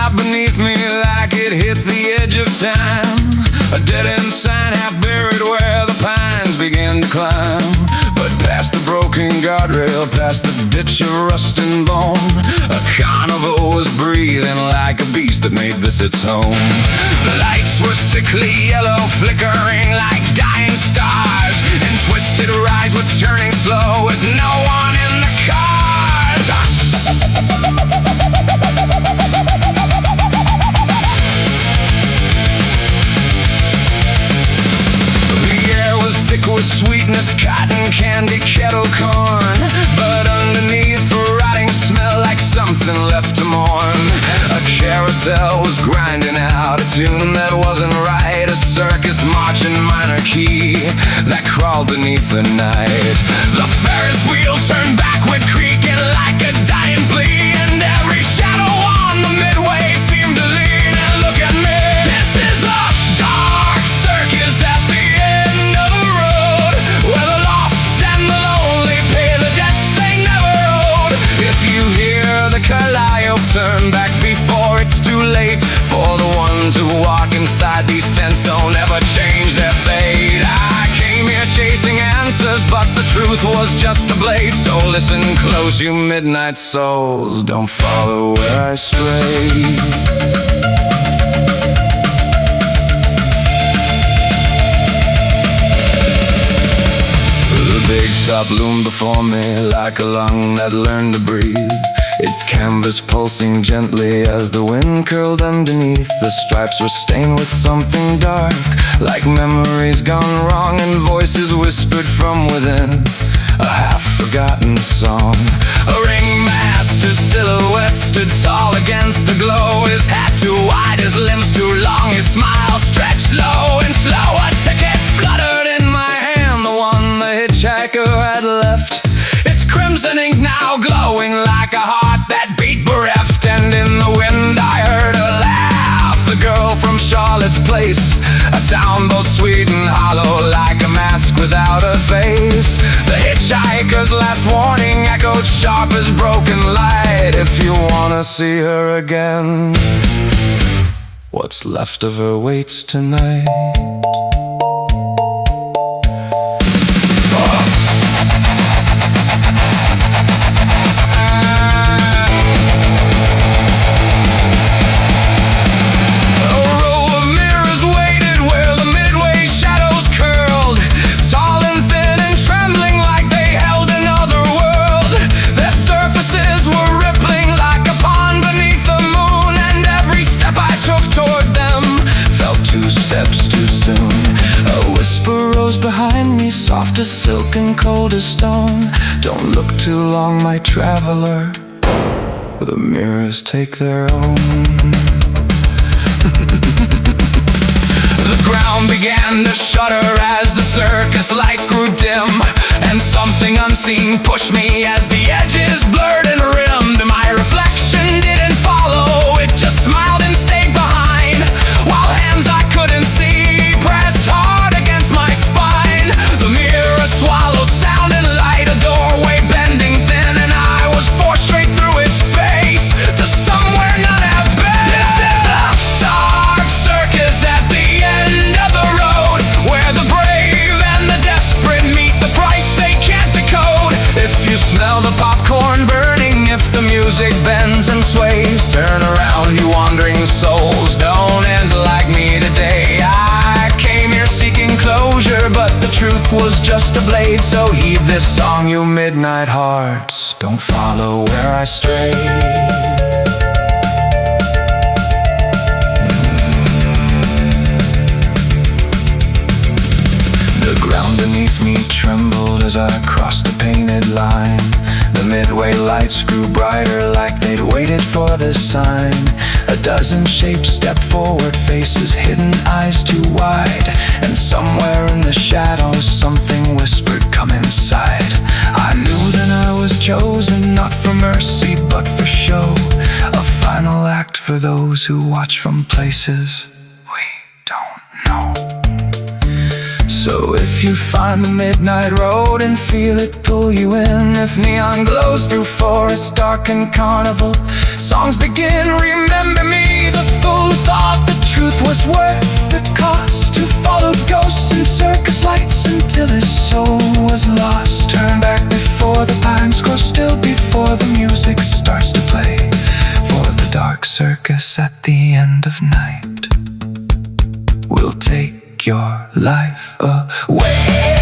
Beneath me like it hit the edge of time. A dead-end sign half buried where the pines begin to climb. But past the broken guardrail, past the ditch of rust and bone, a carnival was breathing like a beast that made this its home. The lights were sickly yellow, flickering like dying stars, and twisted rides were turning slow with no one in the cars. Thick with sweetness, cotton candy, kettle corn, but underneath the rotting smell like something left to mourn. A carousel was grinding out a tune that wasn't right, a circus marching minor key that crawled beneath the night. The Ferris wheel turned backward, creaking like a dying plea, and every shadow on the midway seemed to lean and look at me. This is the Dark Circus at the end of the road, where the lost and the lonely pay the debts they never owed. If you hear the calliope, turn back before it's too late, for the ones who walk inside these tents don't ever change their fate. I came here chasing answers, but the truth was just a blade. So listen close, you midnight souls, don't follow where I stray. The big top loomed before me like a lung that learned to breathe, its canvas pulsing gently as the wind curled underneath. The stripes were stained with something dark, like memories gone wrong, and voices whispered from within a half-forgotten song. A ringmaster's silhouette stood tall against the glow, his hat too wide, his limbs too long, his smile stretched low and slow. A ticket fluttered in my hand, the one the hitchhiker had left, its crimson ink now glowing like a heart that beat bereft. And in the wind I heard her laugh, the girl from Charlotte's Place, a sound both sweet and hollow like a mask without a face. The hitchhiker's last warning echoed sharp as broken light. If you wanna see her again, what's left of her waits tonight. Behind me, soft as silk and cold as stone. Don't look too long, my traveler, the mirrors take their own. The ground began to shudder as the circus lights grew dim, and something unseen pushed me as the edges blurred and rimmed. My reflection didn't follow, it just smiled and stayed behind, while hands I couldn't see pressed hard against my spine. The mirror swallowed sound and light, a doorway bending thin, and I was forced straight through its face to somewhere none have been. This is the Dark Circus at the end of the road, where the brave and the desperate meet the price they can't decode. If you smell the popcorn burning, if the music bends and sways, turn around, you wandering souls, don't end like me today. I came here seeking closure, but the truth was just a blade. So heed this song, you midnight hearts, don't follow where I stray. The ground beneath me trembled as I crossed the painted line. The midway lights grew brighter like they'd waited for this sign. A dozen shapes stepped forward, faces hidden, eyes too wide, and somewhere in the shadows something whispered, come inside. I knew then I was chosen, not for mercy but for show, a final act for those who watch from places we don't know. So if you find the midnight road and feel it pull you in, if neon glows through forest dark and carnival songs begin, remember me, the full thought, the truth was worth the cost, to follow ghosts and circus lights until his soul was lost. Turn back before the pines grow still, before the music starts to play, for the dark circus at the end of night will take your life away.